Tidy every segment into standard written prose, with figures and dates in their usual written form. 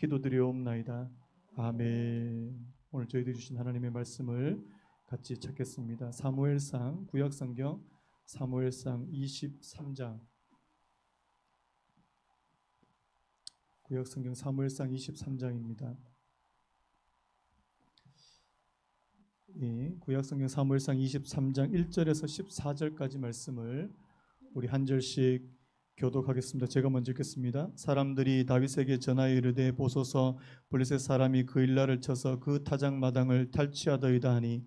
기도드리옵나이다. 아멘. 오늘 저희들이 주신 하나님의 말씀을 같이 찾겠습니다. 사무엘상 구약성경 사무엘상 23장 구약성경 사무엘상 23장입니다. 구약성경 사무엘상 23장 1절에서 14절까지 말씀을 우리 한 절씩 교독하겠습니다. 제가 먼저 읽겠습니다. 사람들이 다윗에게 전하여 이르되 보소서 블레셋 사람이 그 일날을 쳐서 그 타작마당을 탈취하더이다 하니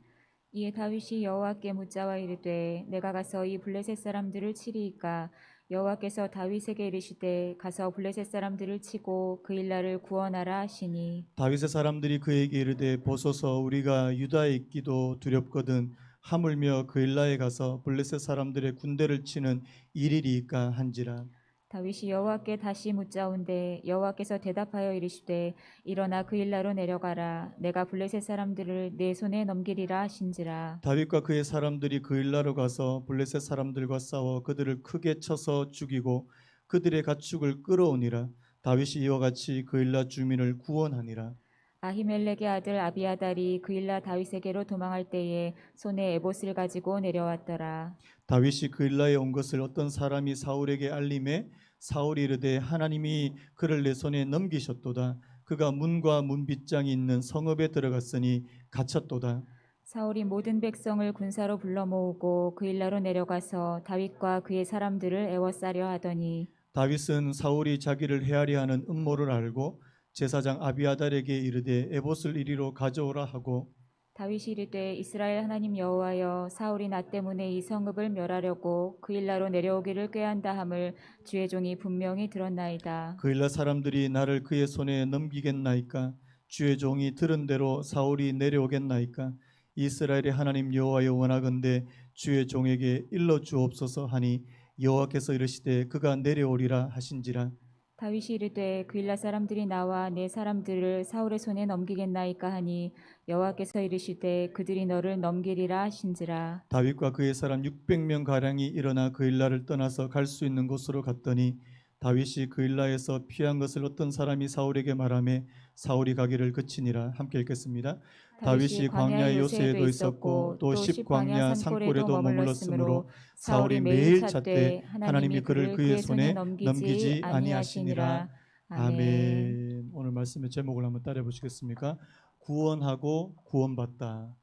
이에 다윗이 여호와께 묻자와 이르되 내가 가서 이 블레셋 사람들을 치리이까 여호와께서 다윗에게 이르시되 가서 블레셋 사람들을 치고 그 일날을 구원하라 하시니 다윗의 사람들이 그에게 이르되 보소서 우리가 유다에 있기도 두렵거든 하물며 그 일라에 가서 블레셋 사람들의 군대를 치는 일일이이까 한지라. 다윗이 여호와께 다시 묻자온데 여호와께서 대답하여 이르시되 일어나 그 일라로 내려가라 내가 블레셋 사람들을 내 손에 넘기리라 하신지라. 다윗과 그의 사람들이 그 일라로 가서 블레셋 사람들과 싸워 그들을 크게 쳐서 죽이고 그들의 가축을 끌어오니라. 다윗이 이와 같이 그 일라 주민을 구원하니라. 아히멜렉의 아들 아비아달이 그 일라 다윗에게로 도망할 때에 손에 에봇을 가지고 내려왔더라. 다윗이 그 일라에 온 것을 어떤 사람이 사울에게 알림해 사울이 이르되 하나님이 그를 내 손에 넘기셨도다. 그가 문과 문빗장이 있는 성읍에 들어갔으니 갇혔도다. 사울이 모든 백성을 군사로 불러 모으고 그 일라로 내려가서 다윗과 그의 사람들을 애워싸려 하더니 다윗은 사울이 자기를 헤아려 하는 음모를 알고 제사장 아비아달에게 이르되 에봇을 이리로 가져오라 하고 다윗이 이르되 이스라엘 하나님 여호와여 사울이 나 때문에 이 성읍을 멸하려고 그 일라로 내려오기를 꾀한다 함을 주의 종이 분명히 들었나이다. 그 일라 사람들이 나를 그의 손에 넘기겠나이까? 주의 종이 들은 대로 사울이 내려오겠나이까? 이스라엘의 하나님 여호와여 원하건대 주의 종에게 일러 주옵소서 하니 여호와께서 이르시되 그가 내려오리라 하신지라. 다윗이 이르되 그 일라 사람들이 나와 내 사람들을 사울의 손에 넘기겠나이까 하니 여호와께서 이르시되 그들이 너를 넘기리라 하신지라. 다윗과 그의 사람 600명 가량이 일어나 그 일라를 떠나서 갈 수 있는 곳으로 갔더니 다윗이 그 일라에서 피한 것을 어떤 사람이 사울에게 말하며 사울이 가기를 그치니라. 함께 읽겠습니다. 다윗이 광야의 요새에도 있었고 또 십광야 산골에도 머물렀으므로 사울이 매일 찾되 하나님이 그를 그의 손에 넘기지 아니하시니라. 아멘. 오늘 말씀의 제목을 한번 따라 보시겠습니까? 구원하고 구원받다.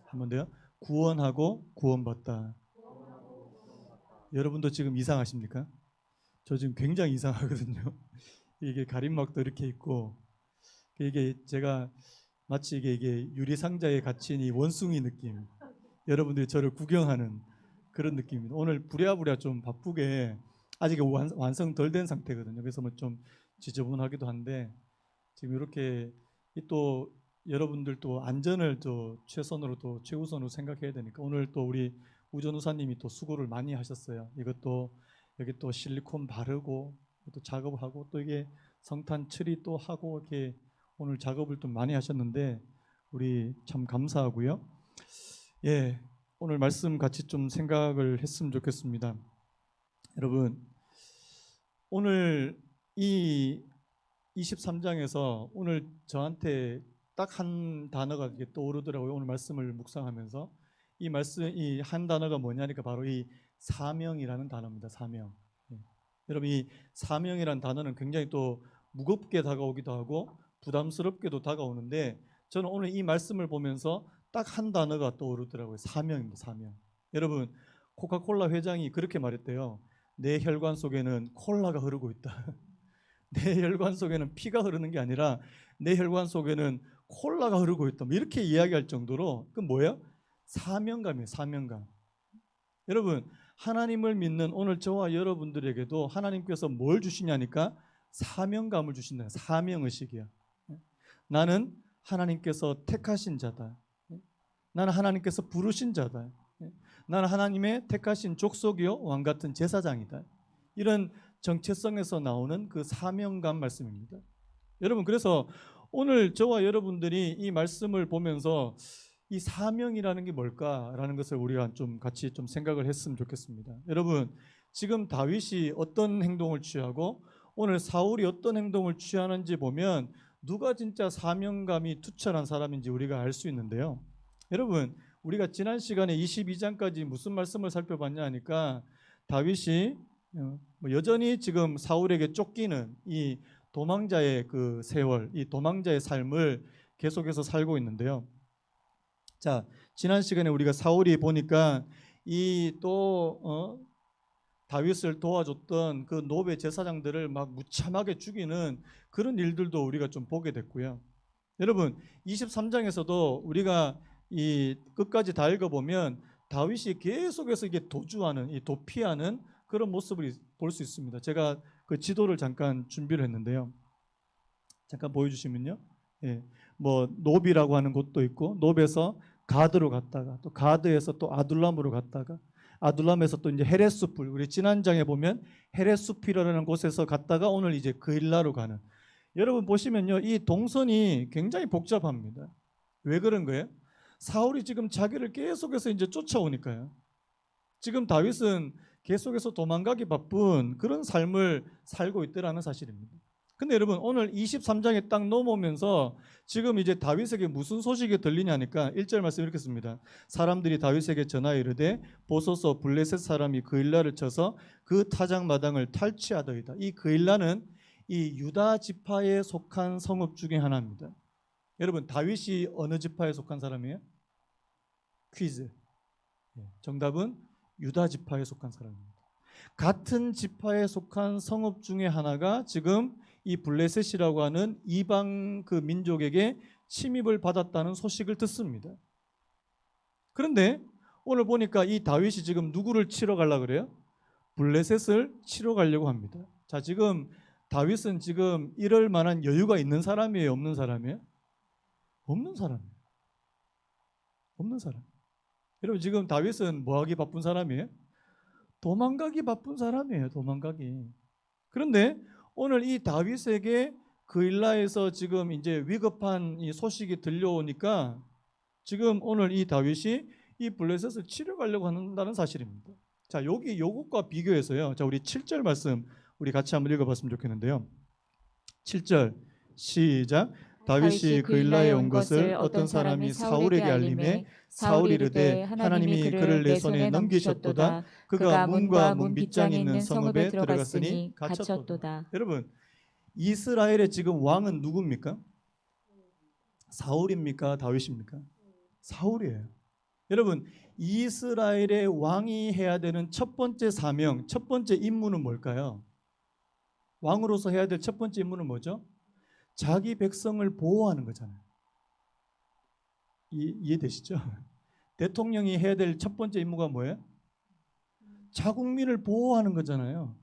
한번 더요. 구원하고 구원받다. 여러분도 지금 이상하십니까? 저 지금 굉장히 이상하거든요. 이게 가림막도 이렇게 있고 이게 제가 마치 이게 유리상자에 갇힌 이 원숭이 느낌. 여러분들이 저를 구경하는 그런 느낌입니다. 오늘 부랴부랴 좀 바쁘게 아직 완성 덜 된 상태거든요. 그래서 뭐 좀 지저분하기도 한데 지금 이렇게 또 여러분들 또 안전을 또 최선으로 또 최우선으로 생각해야 되니까 오늘 또 우리 우전우사님이 또 수고를 많이 하셨어요. 이것도 여기 또 실리콘 바르고 또 작업하고 또 이게 성탄 처리 또 하고 이렇게 오늘 작업을 좀 많이 하셨는데 우리 참 감사하고요. 예, 오늘 말씀 같이 좀 생각을 했으면 좋겠습니다. 여러분, 오늘 이 23장에서 오늘 저한테 딱 한 단어가 이렇게 떠오르더라고요. 오늘 말씀을 묵상하면서 이 말씀 이 한 단어가 뭐냐니까 바로 이 사명이라는 단어입니다. 사명. 예. 여러분 이 사명이라는 단어는 굉장히 또 무겁게 다가오기도 하고 부담스럽게도 다가오는데 저는 오늘 이 말씀을 보면서 딱 한 단어가 떠오르더라고요. 사명입니다. 사명. 여러분 코카콜라 회장이 그렇게 말했대요. 내 혈관 속에는 콜라가 흐르고 있다. 내 혈관 속에는 피가 흐르는 게 아니라 내 혈관 속에는 콜라가 흐르고 있다. 이렇게 이야기할 정도로 그 뭐예요? 사명감이에요. 사명감. 여러분 하나님을 믿는 오늘 저와 여러분들에게도 하나님께서 뭘 주시냐니까 사명감을 주신다. 사명의식이야. 나는 하나님께서 택하신 자다. 나는 하나님께서 부르신 자다. 나는 하나님의 택하신 족속이요 왕같은 제사장이다. 이런 정체성에서 나오는 그 사명감 말씀입니다. 여러분 그래서 오늘 저와 여러분들이 이 말씀을 보면서 이 사명이라는 게 뭘까라는 것을 우리가 좀 같이 좀 생각을 했으면 좋겠습니다. 여러분 지금 다윗이 어떤 행동을 취하고 오늘 사울이 어떤 행동을 취하는지 보면 누가 진짜 사명감이 투철한 사람인지 우리가 알 수 있는데요. 여러분, 우리가 지난 시간에 22장까지 무슨 말씀을 살펴봤냐 하니까 다윗이 뭐 여전히 지금 사울에게 쫓기는 이 도망자의 그 세월, 이 도망자의 삶을 계속해서 살고 있는데요. 자, 지난 시간에 우리가 사울이 보니까 이 또 다윗을 도와줬던 그 노베 제사장들을 막 무참하게 죽이는 그런 일들도 우리가 좀 보게 됐고요. 여러분, 23장에서도 우리가 이 끝까지 다 읽어보면 다윗이 계속해서 이게 도주하는, 이 도피하는 그런 모습을 볼 수 있습니다. 제가 그 지도를 잠깐 준비를 했는데요. 잠깐 보여주시면요. 예, 뭐 노비라고 하는 곳도 있고, 노베에서 가드로 갔다가 또 가드에서 또 아둘람으로 갔다가 아둘람에서 또 이제 헤레스풀, 우리 지난 장에 보면 헤레스풀이라는 곳에서 갔다가 오늘 이제 그일라로 가는. 여러분 보시면요, 이 동선이 굉장히 복잡합니다. 왜 그런 거예요? 사울이 지금 자기를 계속해서 이제 쫓아오니까요. 지금 다윗은 계속해서 도망가기 바쁜 그런 삶을 살고 있더라는 사실입니다. 근데 여러분 오늘 23장에 딱 넘어오면서 지금 이제 다윗에게 무슨 소식이 들리냐니까 1절 말씀 이렇게 씁니다. 사람들이 다윗에게 전하여 이르되 보소서 블레셋 사람이 그일라를 쳐서 그 타작마당을 탈취하더이다. 이 그일라는 이 유다 지파에 속한 성읍 중에 하나입니다. 여러분 다윗이 어느 지파에 속한 사람이에요? 퀴즈. 정답은 유다 지파에 속한 사람입니다. 같은 지파에 속한 성읍 중에 하나가 지금 이 블레셋이라고 하는 이방 그 민족에게 침입을 받았다는 소식을 듣습니다. 그런데 오늘 보니까 이 다윗이 지금 누구를 치러 가려고 그래요? 블레셋을 치러 가려고 합니다. 자, 지금 다윗은 지금 이럴 만한 여유가 있는 사람이에요? 없는 사람이에요? 없는 사람이에요. 없는 사람. 여러분 지금 다윗은 뭐하기 바쁜 사람이에요? 도망가기 바쁜 사람이에요. 도망가기. 그런데 오늘 이 다윗에게 그일라에서 지금 이제 위급한 이 소식이 들려오니까 지금 오늘 이 다윗이 이 블레셋을 치러 가려고 한다는 사실입니다. 자, 여기 요것과 비교해서요. 자, 우리 7절 말씀 우리 같이 한번 읽어봤으면 좋겠는데요. 7절 시작. 다윗이 그일라에 온 것을 어떤 사람이 사울에게 알림해 사울이 이르되 하나님이 그를 내 손에 넘기셨도다. 그가 문과 문 밑장에 있는 성읍에 들어갔으니 갇혔도다. 여러분 이스라엘의 지금 왕은 누굽니까? 사울입니까? 다윗입니까? 사울이에요. 여러분 이스라엘의 왕이 해야 되는 첫 번째 사명, 첫 번째 임무는 뭘까요? 왕으로서 해야 될 첫 번째 임무는 뭐죠? 자기 백성을 보호하는 거잖아요. 이해되시죠? 대통령이 해야 될 첫 번째 임무가 뭐예요? 자국민을 보호하는 거잖아요.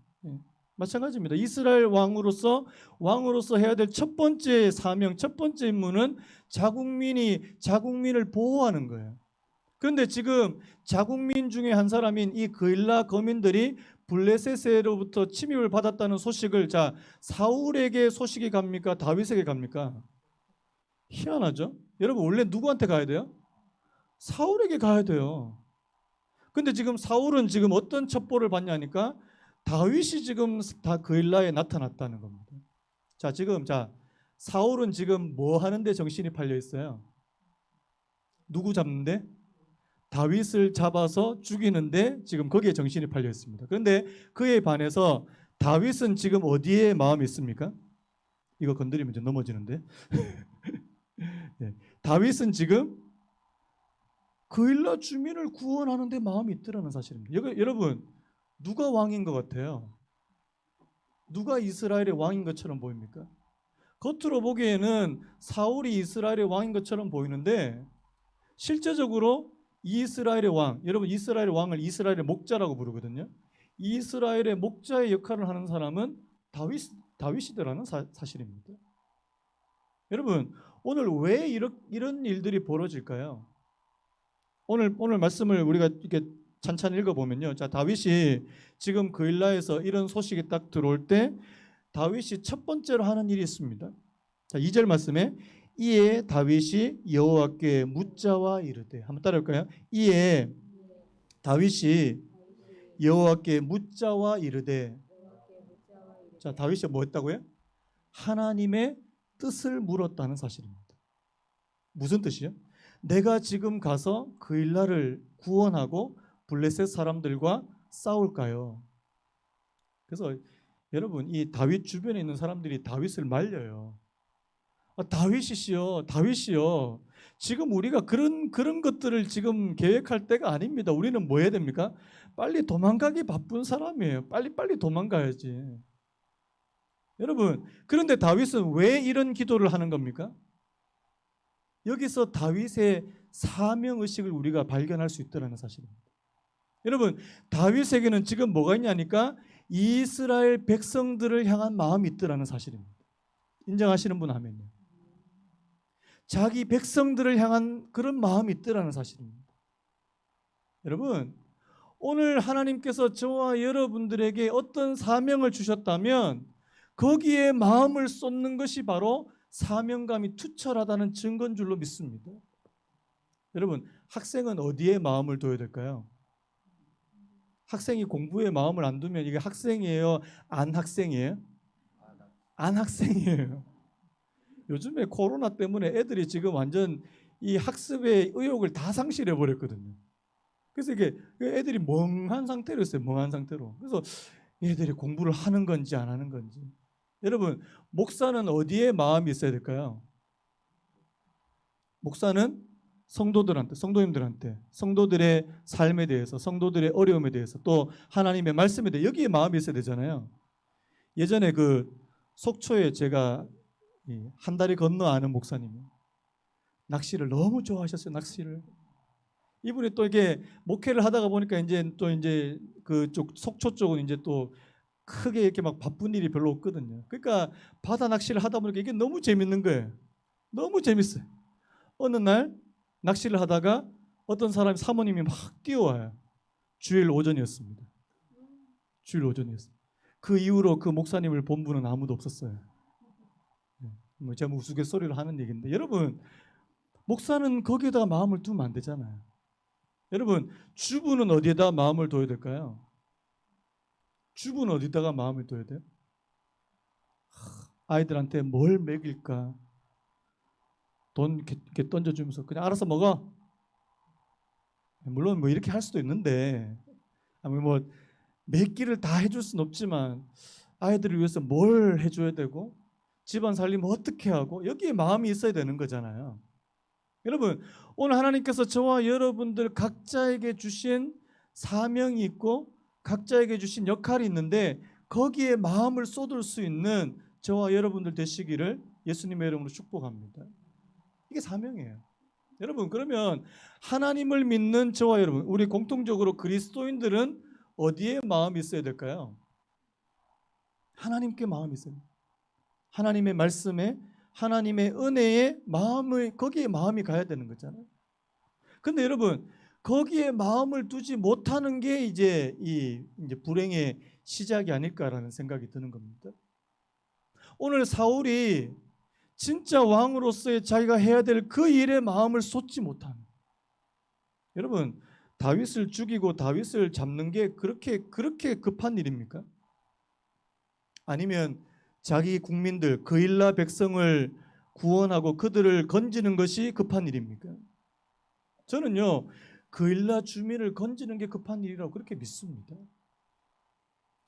마찬가지입니다. 이스라엘 왕으로서 해야 될 첫 번째 사명, 첫 번째 임무는 자국민을 보호하는 거예요. 그런데 지금 자국민 중에 한 사람인 이 그일라 거민들이 블레셋으로부터 침입을 받았다는 소식을 자 사울에게 소식이 갑니까? 다윗에게 갑니까? 희한하죠? 여러분 원래 누구한테 가야 돼요? 사울에게 가야 돼요. 근데 지금 사울은 지금 어떤 첩보를 받냐니까 다윗이 지금 다 그일라에 나타났다는 겁니다. 자 지금 사울은 지금 뭐 하는데 정신이 팔려 있어요? 누구 잡는데? 다윗을 잡아서 죽이는데 지금 거기에 정신이 팔려 있습니다. 그런데 그에 반해서 다윗은 지금 어디에 마음이 있습니까? 이거 건드리면 이제 넘어지는데. 네. 다윗은 지금 그일라 주민을 구원하는 데 마음이 있더라는 사실입니다. 여러분 누가 왕인 것 같아요? 누가 이스라엘의 왕인 것처럼 보입니까? 겉으로 보기에는 사울이 이스라엘의 왕인 것처럼 보이는데 실제적으로 이스라엘의 왕, 여러분 이스라엘의 왕을 이스라엘의 목자라고 부르거든요. 이스라엘의 목자의 역할을 하는 사람은 다윗이더라는 사실입니다. 여러분 오늘 왜 이런 일들이 벌어질까요? 오늘 말씀을 우리가 이렇게 찬찬히 읽어보면요. 자, 다윗이 지금 그일라에서 이런 소식이 딱 들어올 때 다윗이 첫 번째로 하는 일이 있습니다. 자, 2절 말씀에 이에 다윗이 여호와께 묻자와 이르되 한번 따라할까요? 이에 다윗이 여호와께 묻자와 이르되 자, 다윗이 뭐 했다고요? 하나님의 뜻을 물었다는 사실입니다. 무슨 뜻이요? 내가 지금 가서 그 일날을 구원하고 블레셋 사람들과 싸울까요? 그래서 여러분, 이 다윗 주변에 있는 사람들이 다윗을 말려요. 다윗이시여, 다윗이여. 지금 우리가 그런 것들을 지금 계획할 때가 아닙니다. 우리는 뭐 해야 됩니까? 빨리 도망가기 바쁜 사람이에요. 빨리 도망가야지. 여러분, 그런데 다윗은 왜 이런 기도를 하는 겁니까? 여기서 다윗의 사명 의식을 우리가 발견할 수 있다는 사실입니다. 여러분, 다윗에게는 지금 뭐가 있냐니까 이스라엘 백성들을 향한 마음이 있더라는 사실입니다. 인정하시는 분 하면요. 자기 백성들을 향한 그런 마음이 있더라는 사실입니다. 여러분, 오늘 하나님께서 저와 여러분들에게 어떤 사명을 주셨다면 거기에 마음을 쏟는 것이 바로 사명감이 투철하다는 증거인 줄로 믿습니다. 여러분, 학생은 어디에 마음을 둬야 될까요? 학생이 공부에 마음을 안 두면 이게 학생이에요? 안 학생이에요? 안 학생이에요. 요즘에 코로나 때문에 애들이 지금 완전 이 학습의 의욕을 다 상실해 버렸거든요. 그래서 이게 애들이 멍한 상태로 있어요. 멍한 상태로. 그래서 애들이 공부를 하는 건지 안 하는 건지. 여러분, 목사는 어디에 마음이 있어야 될까요? 목사는 성도들한테, 성도님들한테, 성도들의 삶에 대해서, 성도들의 어려움에 대해서, 또 하나님의 말씀에 대해 여기에 마음이 있어야 되잖아요. 예전에 그 속초에 제가 한 다리 건너 아는 목사님이 낚시를 너무 좋아하셨어요. 낚시를. 이분이 또 이게 목회를 하다가 보니까 이제 그쪽 속초 쪽은 이제 또 크게 이렇게 막 바쁜 일이 별로 없거든요. 그러니까 바다 낚시를 하다 보니까 이게 너무 재밌는 거예요. 너무 재밌어요. 어느 날 낚시를 하다가 어떤 사람이 사모님이 막 뛰어와요. 주일 오전이었습니다. 주일 오전이었습니다. 그 이후로 그 목사님을 본 분은 아무도 없었어요. 뭐 제가 우스갯소리를 하는 얘기인데, 여러분, 목사는 거기에다가 마음을 두면 안 되잖아요. 여러분, 주부는 어디에다 마음을 둬야 될까요? 주부는 어디다가 마음을 둬야 돼요? 아이들한테 뭘 먹일까? 돈 이렇게 던져주면서 그냥 알아서 먹어. 물론 뭐 이렇게 할 수도 있는데, 뭐 몇 끼를 다 해줄 수는 없지만 아이들을 위해서 뭘 해줘야 되고 집안 살림 어떻게 하고 여기에 마음이 있어야 되는 거잖아요. 여러분, 오늘 하나님께서 저와 여러분들 각자에게 주신 사명이 있고 각자에게 주신 역할이 있는데 거기에 마음을 쏟을 수 있는 저와 여러분들 되시기를 예수님의 이름으로 축복합니다. 이게 사명이에요. 여러분, 그러면 하나님을 믿는 저와 여러분, 우리 공통적으로 그리스도인들은 어디에 마음이 있어야 될까요? 하나님께 마음이 있어요. 하나님의 말씀에, 하나님의 은혜에 마음을, 거기에 마음이 가야 되는 거잖아요. 근데 여러분, 거기에 마음을 두지 못하는 게 이제 불행의 시작이 아닐까라는 생각이 드는 겁니다. 오늘 사울이 진짜 왕으로서의 자기가 해야 될 그 일에 마음을 쏟지 못하는, 여러분, 다윗을 죽이고 다윗을 잡는 게 그렇게 급한 일입니까? 아니면 자기 국민들 그일라 백성을 구원하고 그들을 건지는 것이 급한 일입니까? 저는요, 그일라 주민을 건지는 게 급한 일이라고 그렇게 믿습니다.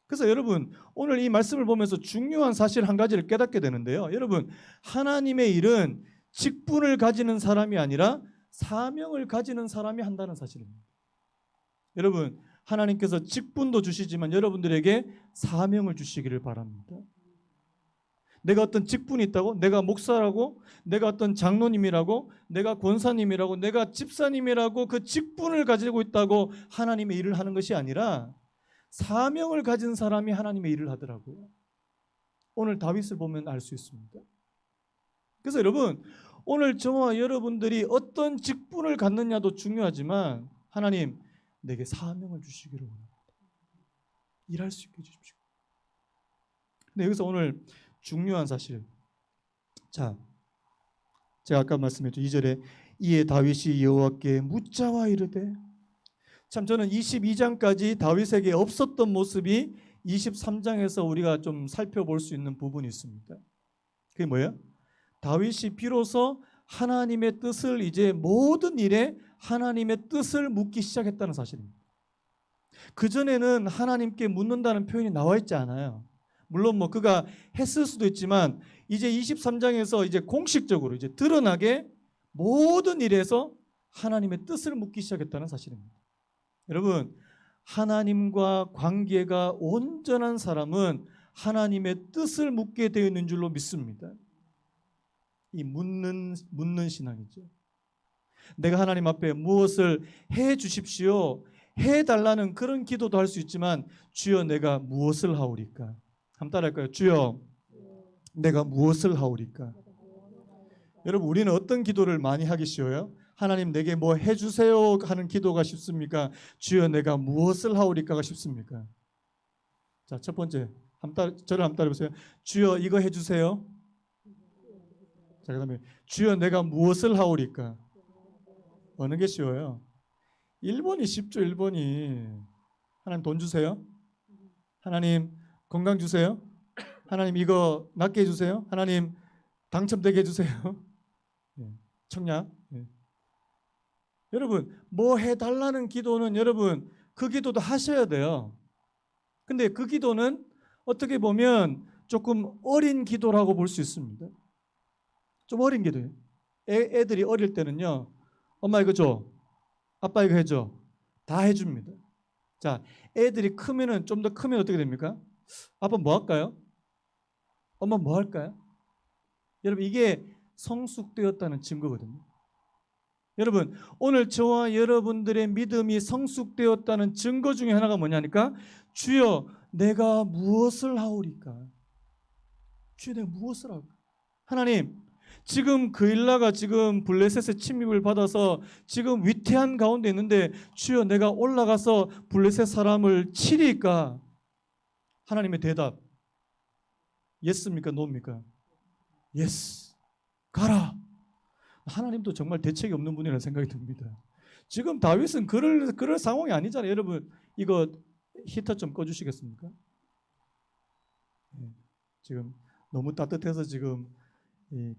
그래서 여러분, 오늘 이 말씀을 보면서 중요한 사실 한 가지를 깨닫게 되는데요. 여러분, 하나님의 일은 직분을 가지는 사람이 아니라 사명을 가지는 사람이 한다는 사실입니다. 여러분, 하나님께서 직분도 주시지만 여러분들에게 사명을 주시기를 바랍니다. 내가 어떤 직분이 있다고, 내가 목사라고, 내가 어떤 장로님이라고, 내가 권사님이라고, 내가 집사님이라고 그 직분을 가지고 있다고 하나님의 일을 하는 것이 아니라 사명을 가진 사람이 하나님의 일을 하더라고요. 오늘 다윗을 보면 알 수 있습니다. 그래서 여러분, 오늘 저와 여러분들이 어떤 직분을 갖느냐도 중요하지만 하나님, 내게 사명을 주시기를 원합니다. 일할 수 있게 해주십시오. 근데 여기서 오늘 중요한 사실, 자, 제가 아까 말씀했죠. 2절에 이에 다윗이 여호와께 묻자와 이르되, 참 저는 22장까지 다윗에게 없었던 모습이 23장에서 우리가 좀 살펴볼 수 있는 부분이 있습니다. 그게 뭐예요? 다윗이 비로소 하나님의 뜻을 이제 모든 일에 하나님의 뜻을 묻기 시작했다는 사실입니다. 그전에는 하나님께 묻는다는 표현이 나와 있지 않아요. 물론 뭐 그가 했을 수도 있지만 이제 23장에서 이제 공식적으로 이제 드러나게 모든 일에서 하나님의 뜻을 묻기 시작했다는 사실입니다. 여러분, 하나님과 관계가 온전한 사람은 하나님의 뜻을 묻게 되어 있는 줄로 믿습니다. 이 묻는 신앙이죠. 내가 하나님 앞에 무엇을 해 주십시오, 해 달라는 그런 기도도 할 수 있지만 주여 내가 무엇을 하오리까? 한번 따라할까요? 주여 내가 무엇을 하오리까? 여러분, 우리는 어떤 기도를 많이 하기 쉬워요? 하나님 내게 뭐 해주세요 하는 기도가 쉽습니까? 주여 내가 무엇을 하오리까가 쉽습니까? 자, 첫 번째 저를 한번 따라해보세요. 주여 이거 해주세요. 자, 그 다음에 주여 내가 무엇을 하오리까? 어느 게 쉬워요? 1번이 쉽죠. 1번이 하나님 돈 주세요. 하나님 건강 주세요. 하나님 이거 낫게 해주세요. 하나님 당첨되게 해주세요. 청약. 여러분 뭐 해달라는 기도는 여러분 그 기도도 하셔야 돼요. 근데 그 기도는 어떻게 보면 조금 어린 기도라고 볼 수 있습니다. 좀 어린 기도예요. 애들이 어릴 때는요, 엄마 이거 줘, 아빠 이거 해줘, 다 해줍니다. 자, 애들이 크면은 좀 더 크면 어떻게 됩니까? 아빠 뭐 할까요? 엄마 뭐 할까요? 여러분 이게 성숙되었다는 증거거든요. 여러분 오늘 저와 여러분들의 믿음이 성숙되었다는 증거 중에 하나가 뭐냐니까 주여 내가 무엇을 하오리까? 주여 내가 무엇을 하오리까? 하나님 지금 그일라가 지금 블레셋의 침입을 받아서 지금 위태한 가운데 있는데 주여 내가 올라가서 블레셋 사람을 치리까? 하나님의 대답 예스입니까? 노입니까? 예스. 가라. 하나님도 정말 대책이 없는 분이라는 생각이 듭니다. 지금 다윗은 그럴 상황이 아니잖아요. 여러분 이거 히터 좀 꺼주시겠습니까? 지금 너무 따뜻해서 지금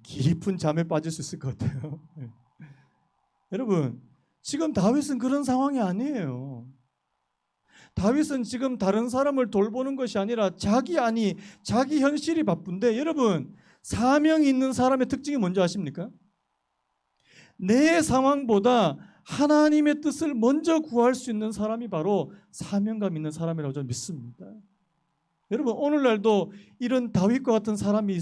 깊은 잠에 빠질 수 있을 것 같아요. 여러분 지금 다윗은 그런 상황이 아니에요. 다윗은 지금 다른 사람을 돌보는 것이 아니라 자기 현실이 바쁜데 여러분 사명이 있는 사람의 특징이 뭔지 아십니까? 내 상황보다 하나님의 뜻을 먼저 구할 수 있는 사람이 바로 사명감 있는 사람이라고 저는 믿습니다. 여러분 오늘날도 이런 다윗과 같은 사람이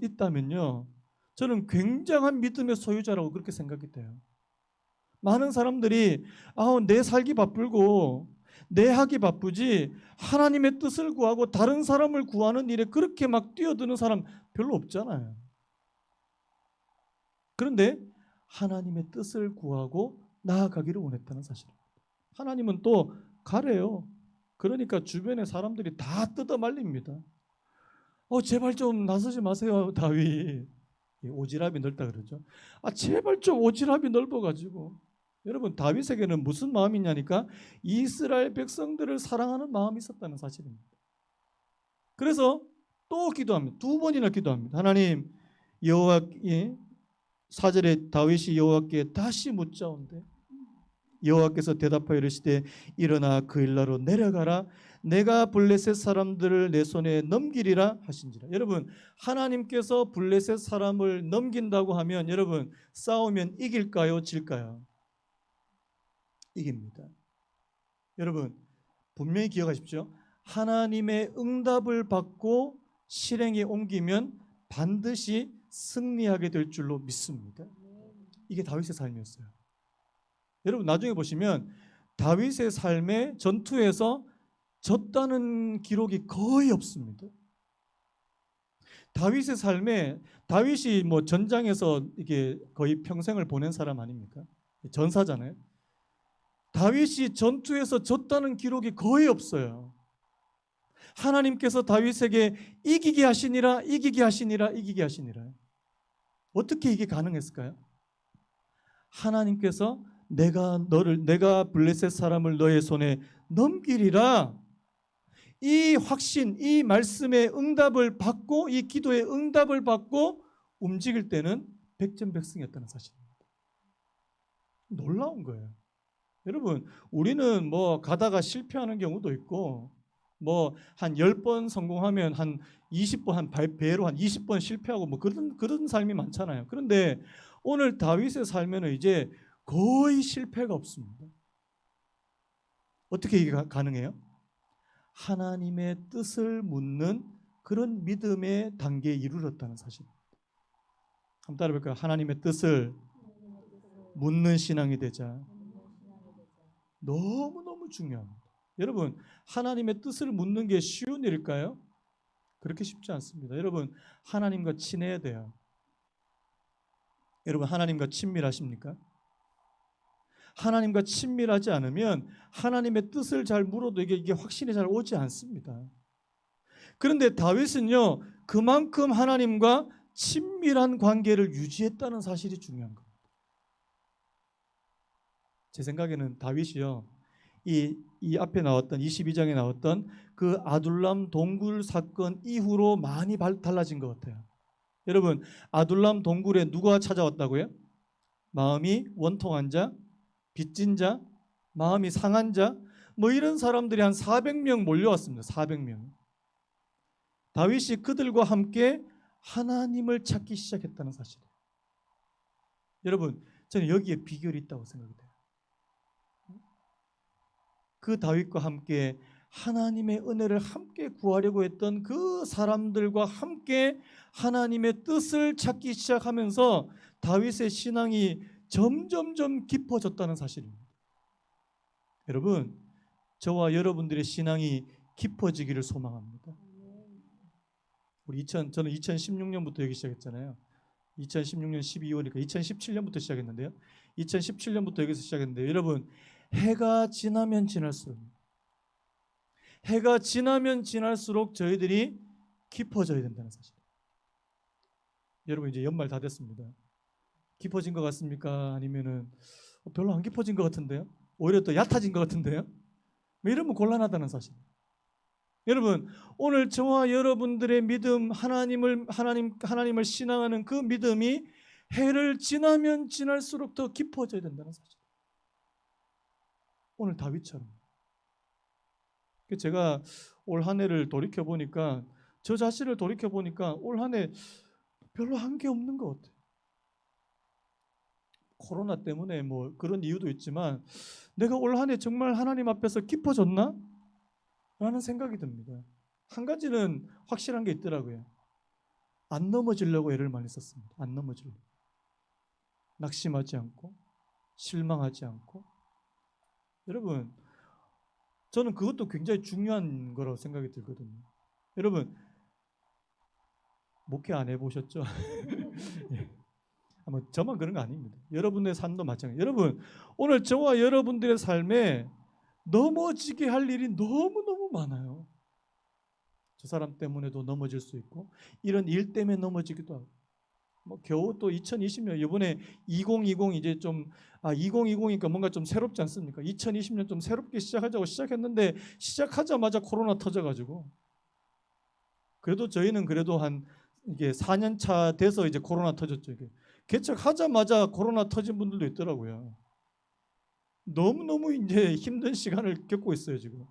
있다면요 저는 굉장한 믿음의 소유자라고 그렇게 생각이 돼요. 많은 사람들이 내 살기 바쁘고 내 하기 바쁘지 하나님의 뜻을 구하고 다른 사람을 구하는 일에 그렇게 막 뛰어드는 사람 별로 없잖아요. 그런데 하나님의 뜻을 구하고 나아가기를 원했다는 사실입니다. 하나님은 또 가래요. 그러니까 주변의 사람들이 다 뜯어 말립니다. 제발 좀 나서지 마세요 다윗. 오지랖이 넓다 그러죠. 제발 좀 오지랖이 넓어가지고 여러분 다윗에게는 무슨 마음이 있냐니까 이스라엘 백성들을 사랑하는 마음이 있었다는 사실입니다. 그래서 또 기도합니다. 2번이나 기도합니다. 하나님 여호와 4절에 다윗이 여호와께 다시 묻자온대 여호와께서 대답하여 이르시되 일어나 그일라로 내려가라 내가 블레셋 사람들을 내 손에 넘기리라 하신지라. 여러분 하나님께서 블레셋 사람을 넘긴다고 하면 여러분 싸우면 이길까요 질까요? 이깁니다. 여러분 분명히 기억하십시오. 하나님의 응답을 받고 실행에 옮기면 반드시 승리하게 될 줄로 믿습니다. 이게 다윗의 삶이었어요. 여러분 나중에 보시면 다윗의 삶의 전투에서 졌다는 기록이 거의 없습니다. 다윗의 삶에 다윗이 뭐 전장에서 이게 거의 평생을 보낸 사람 아닙니까? 전사잖아요. 다윗이 전투에서 졌다는 기록이 거의 없어요. 하나님께서 다윗에게 이기게 하시니라. 어떻게 이게 가능했을까요? 하나님께서 내가 블레셋 사람을 너의 손에 넘기리라. 이 확신, 이 말씀의 응답을 받고 이 기도의 응답을 받고 움직일 때는 백전백승이었다는 사실입니다. 놀라운 거예요. 여러분, 우리는 뭐 가다가 실패하는 경우도 있고 뭐 한 10번 성공하면 한 20번 한 배로 한 20번 실패하고 뭐 그런 삶이 많잖아요. 그런데 오늘 다윗의 삶에는 이제 거의 실패가 없습니다. 어떻게 이게 가능해요? 하나님의 뜻을 묻는 그런 믿음의 단계에 이르렀다는 사실입니다. 한번 따라 볼까요? 하나님의 뜻을 묻는 신앙이 되자. 너무너무 중요합니다. 여러분, 하나님의 뜻을 묻는 게 쉬운 일일까요? 그렇게 쉽지 않습니다. 여러분, 하나님과 친해야 돼요. 여러분, 하나님과 친밀하십니까? 하나님과 친밀하지 않으면 하나님의 뜻을 잘 물어도 이게 확신이 잘 오지 않습니다. 그런데 다윗은요, 그만큼 하나님과 친밀한 관계를 유지했다는 사실이 중요한 겁니다. 제 생각에는 다윗이요, 이 앞에 나왔던 22장에 나왔던 그 아둘람 동굴 사건 이후로 많이 달라진 것 같아요. 여러분, 아둘람 동굴에 누가 찾아왔다고요? 마음이 원통한 자, 빚진 자, 마음이 상한 자, 뭐 이런 사람들이 한 400명 몰려왔습니다. 400명. 다윗이 그들과 함께 하나님을 찾기 시작했다는 사실이에요. 여러분, 저는 여기에 비결이 있다고 생각이 돼요. 그 다윗과 함께 하나님의 은혜를 함께 구하려고 했던 그 사람들과 함께 하나님의 뜻을 찾기 시작하면서 다윗의 신앙이 점점점 깊어졌다는 사실입니다. 여러분, 저와 여러분들의 신앙이 깊어지기를 소망합니다. 저는 2016년부터 여기 시작했잖아요. 2016년 12월이니까 2017년부터 시작했는데요. 2017년부터 여기서 시작했는데 여러분, 해가 지나면 지날수록 저희들이 깊어져야 된다는 사실. 여러분, 이제 연말 다 됐습니다. 깊어진 것 같습니까? 아니면은 별로 안 깊어진 것 같은데요? 오히려 더 얕아진 것 같은데요? 뭐 이러면 곤란하다는 사실. 여러분, 오늘 저와 여러분들의 믿음, 하나님을 신앙하는 그 믿음이 해를 지나면 지날수록 더 깊어져야 된다는 사실. 오늘 다윗처럼. 제가 올 한 해를 돌이켜 보니까, 저 자신을 돌이켜 보니까 올 한 해 별로 한 게 없는 것 같아요. 코로나 때문에 뭐 그런 이유도 있지만 내가 올 한 해 정말 하나님 앞에서 깊어졌나? 라는 생각이 듭니다. 한 가지는 확실한 게 있더라고요. 안 넘어지려고 애를 많이 썼습니다. 안 넘어지려고. 낙심하지 않고 실망하지 않고. 여러분, 저는 그것도 굉장히 중요한 거라고 생각이 들거든요. 여러분, 목회 안 해보셨죠? 예. 아마 저만 그런 거 아닙니다. 여러분의 삶도 마찬가지예요. 여러분, 오늘 저와 여러분들의 삶에 넘어지게 할 일이 너무너무 많아요. 저 사람 때문에도 넘어질 수 있고 이런 일 때문에 넘어지기도 하고 뭐 겨우 또 2020년 이번에 2020 이제 좀 2020이니까 뭔가 좀 새롭지 않습니까? 2020년 좀 새롭게 시작하자고 시작했는데 시작하자마자 코로나 터져가지고 그래도 저희는 그래도 한 이게 4년 차 돼서 이제 코로나 터졌죠. 이게 개척하자마자 코로나 터진 분들도 있더라고요. 너무너무 이제 힘든 시간을 겪고 있어요, 지금.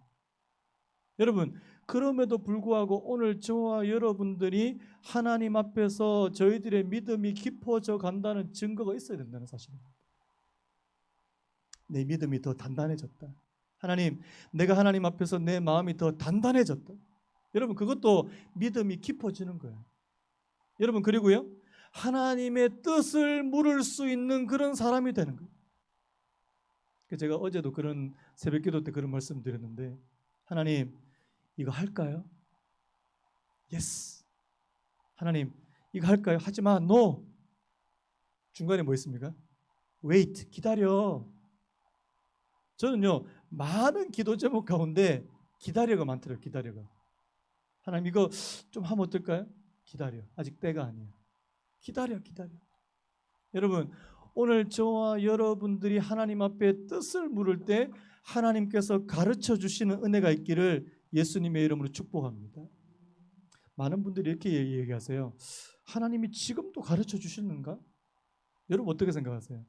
여러분, 그럼에도 불구하고 오늘 저와 여러분들이 하나님 앞에서 저희들의 믿음이 깊어져 간다는 증거가 있어야 된다는 사실입니다. 내 믿음이 더 단단해졌다. 하나님, 내가 하나님 앞에서 내 마음이 더 단단해졌다. 여러분, 그것도 믿음이 깊어지는 거예요. 여러분, 그리고요, 하나님의 뜻을 물을 수 있는 그런 사람이 되는 거예요. 제가 어제도 그런 새벽기도 때 그런 말씀 드렸는데, 하나님 이거 할까요? Yes. 하나님 이거 할까요? 하지마. No. 중간에 뭐 있습니까? Wait. 기다려. 저는요, 많은 기도 제목 가운데 기다려가 많더라고요. 기다려가. 하나님 이거 좀 하면 어떨까요? 기다려. 아직 때가 아니야. 기다려. 여러분, 오늘 저와 여러분들이 하나님 앞에 뜻을 물을 때 하나님께서 가르쳐 주시는 은혜가 있기를 예수님의 이름으로 축복합니다. 많은 분들이 이렇게 얘기하세요. 하나님이 지금도 가르쳐 주시는가? 여러분 어떻게 생각하세요?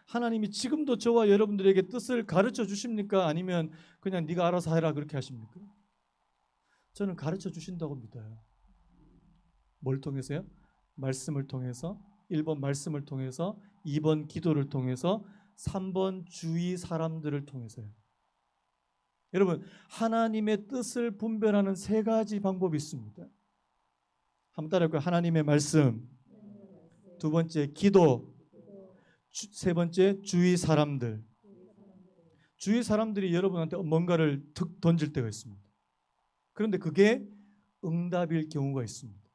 하나님이 지금도 저와 여러분들에게 뜻을 가르쳐 주십니까? 아니면 그냥 네가 알아서 해라 그렇게 하십니까? 저는 가르쳐 주신다고 믿어요. 뭘 통해서요? 말씀을 통해서, 1번 말씀을 통해서, 2번 기도를 통해서, 3번 주위 사람들을 통해서요. 여러분, 하나님의 뜻을 분별하는 세 가지 방법이 있습니다. 한번 따라해볼까요? 하나님의 말씀, 두 번째 기도, 세 번째 주위 사람들. 주위 사람들이 여러분한테 뭔가를 툭 던질 때가 있습니다. 그런데 그게 응답일 경우가 있습니다.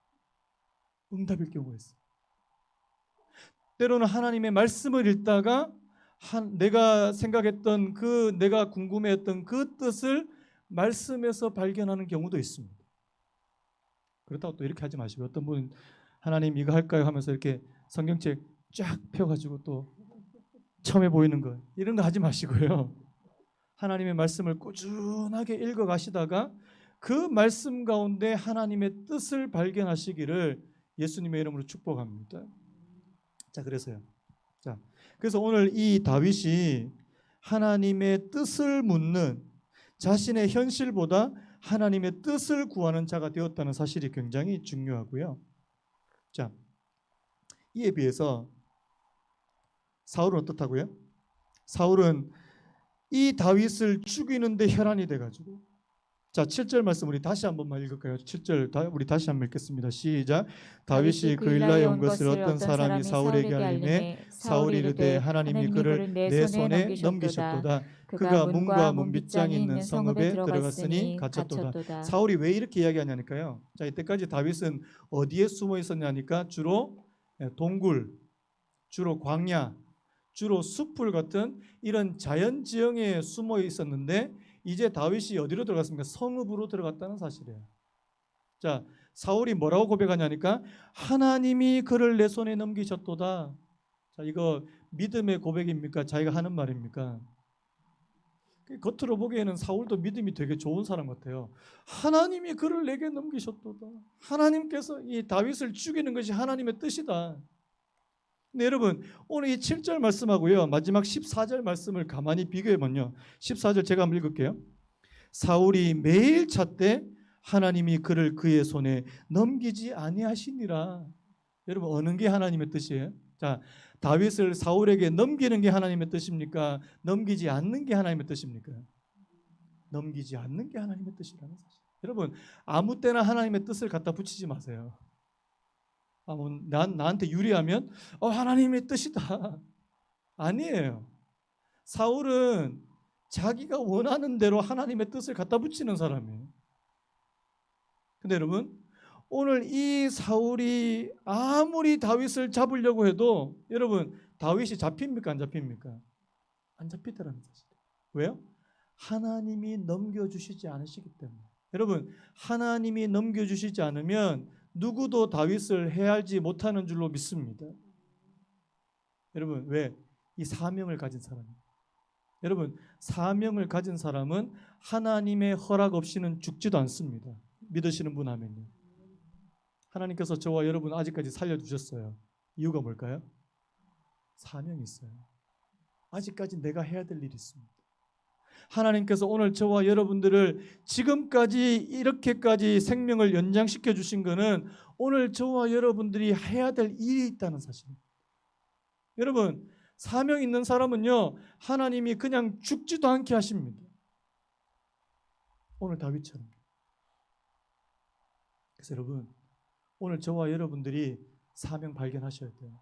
응답일 경우가 있어요. 때로는 하나님의 말씀을 읽다가 내가 생각했던 내가 궁금해했던 그 뜻을 말씀에서 발견하는 경우도 있습니다. 그렇다고 또 이렇게 하지 마시고, 어떤 분은 하나님 이거 할까요 하면서 이렇게 성경책 쫙 펴가지고 또 처음에 보이는 거 이런 거 하지 마시고요. 하나님의 말씀을 꾸준하게 읽어가시다가 그 말씀 가운데 하나님의 뜻을 발견하시기를 예수님의 이름으로 축복합니다. 자, 그래서 오늘 이 다윗이 하나님의 뜻을 묻는, 자신의 현실보다 하나님의 뜻을 구하는 자가 되었다는 사실이 굉장히 중요하고요. 자, 이에 비해서 사울은 어떻다고요? 사울은 이 다윗을 죽이는데 혈안이 돼가지고, 자 7절 말씀 우리 다시 한 번만 읽을까요? 7절 우리 다시 한번 읽겠습니다. 시작. 다윗이 그일라에 온 것을 어떤 사람이 사울에게 알림해 사울이 이르되 하나님이 그를 내 손에 넘기셨도다. 그가 문과 문빗장이 있는 성읍에 들어갔으니 갇혔도다. 사울이 왜 이렇게 이야기하냐니까요. 자, 이때까지 다윗은 어디에 숨어 있었냐니까 주로 동굴, 주로 광야, 주로 숲풀 같은 이런 자연 지형에 숨어 있었는데 이제 다윗이 어디로 들어갔습니까? 성읍으로 들어갔다는 사실이에요. 자, 사울이 뭐라고 고백하냐니까 하나님이 그를 내 손에 넘기셨도다. 자, 이거 믿음의 고백입니까? 자기가 하는 말입니까? 겉으로 보기에는 사울도 믿음이 되게 좋은 사람 같아요. 하나님이 그를 내게 넘기셨도다. 하나님께서 이 다윗을 죽이는 것이 하나님의 뜻이다. 근데 여러분 오늘 이 7절 말씀하고요 마지막 14절 말씀을 가만히 비교해보면요, 14절 제가 한번 읽을게요. 사울이 매일 찾되 하나님이 그를 그의 손에 넘기지 아니하시니라. 여러분 어느 게 하나님의 뜻이에요? 자, 다윗을 사울에게 넘기는 게 하나님의 뜻입니까? 넘기지 않는 게 하나님의 뜻입니까? 넘기지 않는 게 하나님의 뜻이라는 사실. 여러분 아무 때나 하나님의 뜻을 갖다 붙이지 마세요. 나한테 유리하면 하나님의 뜻이다. 아니에요. 사울은 자기가 원하는 대로 하나님의 뜻을 갖다 붙이는 사람이에요. 근데 여러분 오늘 이 사울이 아무리 다윗을 잡으려고 해도 여러분 다윗이 잡힙니까? 안 잡힙니까? 안 잡히더라는 사실. 왜요? 하나님이 넘겨주시지 않으시기 때문에. 여러분 하나님이 넘겨주시지 않으면 누구도 다윗을 해하지 못하는 줄로 믿습니다. 여러분 왜? 이 사명을 가진 사람이에요. 여러분 사명을 가진 사람은 하나님의 허락 없이는 죽지도 않습니다. 믿으시는 분 하면요. 하나님께서 저와 여러분 아직까지 살려주셨어요. 이유가 뭘까요? 사명이 있어요. 아직까지 내가 해야 될 일이 있습니다. 하나님께서 오늘 저와 여러분들을 지금까지 이렇게까지 생명을 연장시켜 주신 것은 오늘 저와 여러분들이 해야 될 일이 있다는 사실입니다. 여러분 사명 있는 사람은요 하나님이 그냥 죽지도 않게 하십니다. 오늘 다윗처럼. 그래서 여러분 오늘 저와 여러분들이 사명 발견하셔야 돼요.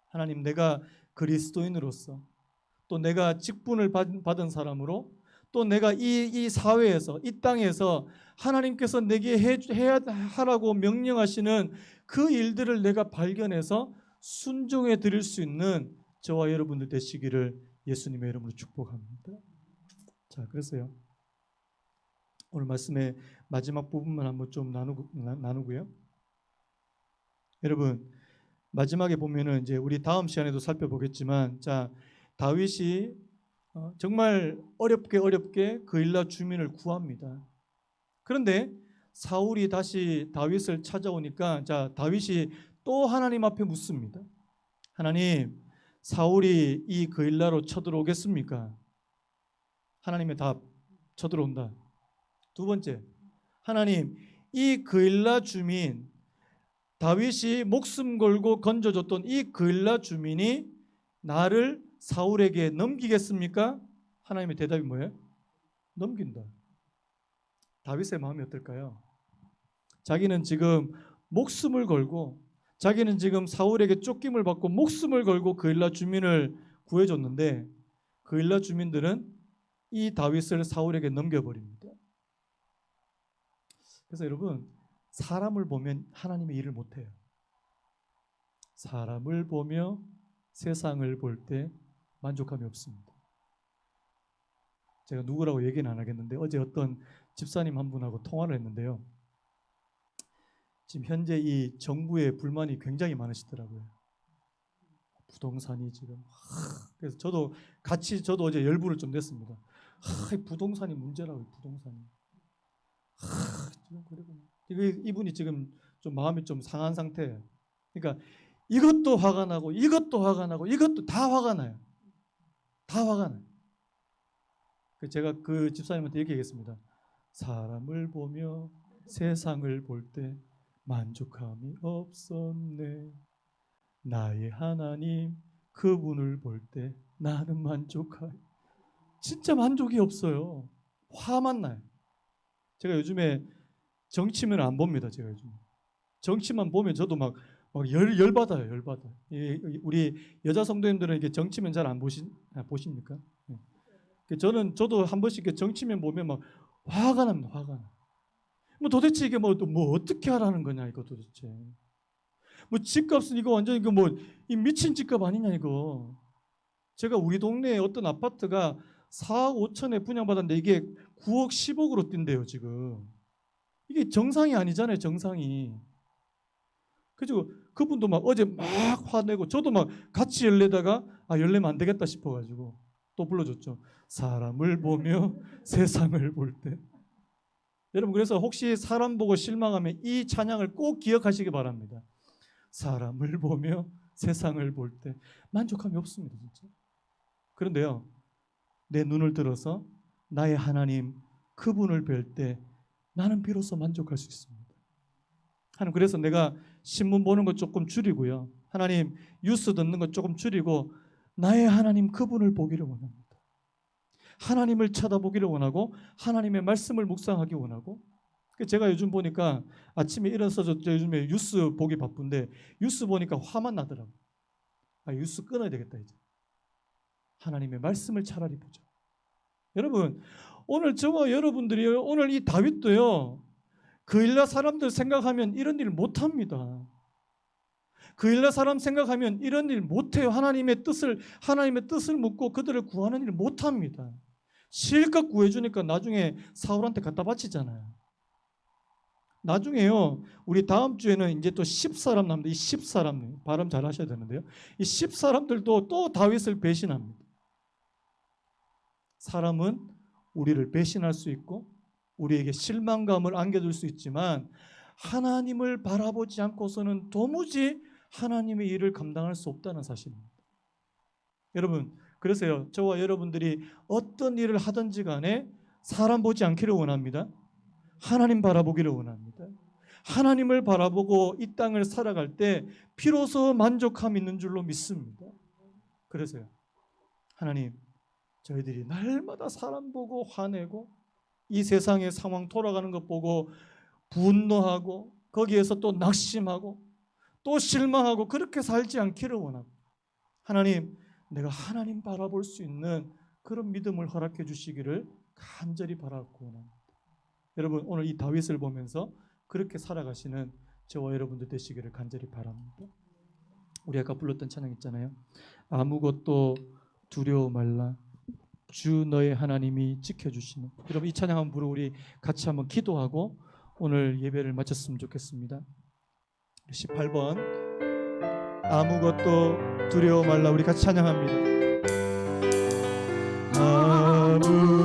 하나님 내가 그리스도인으로서 또 내가 직분을 받은 사람으로 또 내가 이 사회에서 이 땅에서 하나님께서 내게 해야 하라고 명령하시는 그 일들을 내가 발견해서 순종해 드릴 수 있는 저와 여러분들 되시기를 예수님의 이름으로 축복합니다. 자, 그래서요 오늘 말씀의 마지막 부분만 한번 좀 나누고요. 여러분 마지막에 보면은 이제 우리 다음 시간에도 살펴보겠지만, 자 다윗이 정말 어렵게 그일라 주민을 구합니다. 그런데 사울이 다시 다윗을 찾아오니까 자, 다윗이 또 하나님 앞에 묻습니다. 하나님, 사울이 이 그일라로 쳐들어오겠습니까? 하나님의 답, 쳐들어온다. 두 번째, 하나님, 이 그일라 주민, 다윗이 목숨 걸고 건져줬던 이 그일라 주민이 나를 사울에게 넘기겠습니까? 하나님의 대답이 뭐예요? 넘긴다. 다윗의 마음이 어떨까요? 자기는 지금 목숨을 걸고, 자기는 지금 사울에게 쫓김을 받고 목숨을 걸고 그일라 주민을 구해줬는데, 그일라 주민들은 이 다윗을 사울에게 넘겨버립니다. 그래서 여러분, 사람을 보면 하나님의 일을 못해요. 사람을 보며 세상을 볼 때 만족감이 없습니다. 제가 누구라고 얘기는 안 하겠는데 어제 어떤 집사님 한 분하고 통화를 했는데요. 지금 현재 이 정부에 불만이 굉장히 많으시더라고요. 부동산이 지금 그래서 저도 어제 열불을 좀 냈습니다. 이 부동산이 문제라고. 부동산이 지금 그리고 이분이 지금 좀 마음이 좀 상한 상태예요. 그러니까 이것도 화가 나고 이것도 화가 나고 이것도 다 화가 나요. 다 화가 나요. 제가 그 집사님한테 얘기하겠습니다. 사람을 보며 세상을 볼 때 만족함이 없었네. 나의 하나님 그분을 볼 때 나는 만족하여. 진짜 만족이 없어요. 화만 나요. 제가 요즘에 정치면 안 봅니다. 제가 요즘 정치만 보면 저도 막 열받아요. 열받아요. 우리 여자 성도님들은 이게 정치면 잘 안 보십니까? 저도 한 번씩 정치면 보면 막 화가 납니다. 화가 나. 뭐 도대체 이게 뭐 어떻게 하라는 거냐 이거 도대체. 뭐 집값은 이거 완전 이거 뭐 이 미친 집값 아니냐 이거. 제가 우리 동네에 어떤 아파트가 4억 5천에 분양받았는데 이게 9억 10억으로 뛴대요 지금. 이게 정상이 아니잖아요 정상이. 그리고 그분도 막 어제 막 화내고 저도 막 같이 열내다가 열내면 안 되겠다 싶어가지고 또 불러줬죠. 사람을 보며 세상을 볼 때. 여러분 그래서 혹시 사람 보고 실망하면 이 찬양을 꼭 기억하시기 바랍니다. 사람을 보며 세상을 볼 때 만족함이 없습니다 진짜. 그런데요 내 눈을 들어서 나의 하나님 그분을 뵐 때 나는 비로소 만족할 수 있습니다. 하나님 그래서 내가 신문 보는 것 조금 줄이고요. 하나님 뉴스 듣는 것 조금 줄이고 나의 하나님 그분을 보기를 원합니다. 하나님을 쳐다보기를 원하고 하나님의 말씀을 묵상하기 원하고. 제가 요즘 보니까 아침에 일어나서 저 요즘에 뉴스 보기 바쁜데 뉴스 보니까 화만 나더라고요. 뉴스 끊어야 되겠다 이제. 하나님의 말씀을 차라리 보자. 여러분 오늘 저와 여러분들이요 오늘 이 다윗도요 그일라 사람들 생각하면 이런 일 못합니다. 그일라 사람 생각하면 이런 일 못해요. 하나님의 뜻을 묻고 그들을 구하는 일 못합니다. 실컷 구해주니까 나중에 사울한테 갖다 바치잖아요. 나중에요 우리 다음 주에는 이제 또 10사람 남는데 이 10사람 발음 잘 하셔야 되는데요 이 10사람들도 또 다윗을 배신합니다. 사람은 우리를 배신할 수 있고 우리에게 실망감을 안겨줄 수 있지만 하나님을 바라보지 않고서는 도무지 하나님의 일을 감당할 수 없다는 사실입니다. 여러분 그래서요 저와 여러분들이 어떤 일을 하든지 간에 사람 보지 않기를 원합니다. 하나님 바라보기를 원합니다. 하나님을 바라보고 이 땅을 살아갈 때 비로소 만족함이 있는 줄로 믿습니다. 그래서요 하나님 저희들이 날마다 사람 보고 화내고 이 세상의 상황 돌아가는 것 보고 분노하고 거기에서 또 낙심하고 또 실망하고 그렇게 살지 않기를 원합니다. 하나님 내가 하나님 바라볼 수 있는 그런 믿음을 허락해 주시기를 간절히 바라고 원합니다. 여러분 오늘 이 다윗을 보면서 그렇게 살아가시는 저와 여러분들 되시기를 간절히 바랍니다. 우리 아까 불렀던 찬양 있잖아요. 아무것도 두려워 말라 주 너의 하나님이 지켜주시는. 여러분 이 찬양 한번 부르고 우리 같이 한번 기도하고 오늘 예배를 마쳤으면 좋겠습니다. 18번 아무것도 두려워 말라 우리 같이 찬양합니다. 아무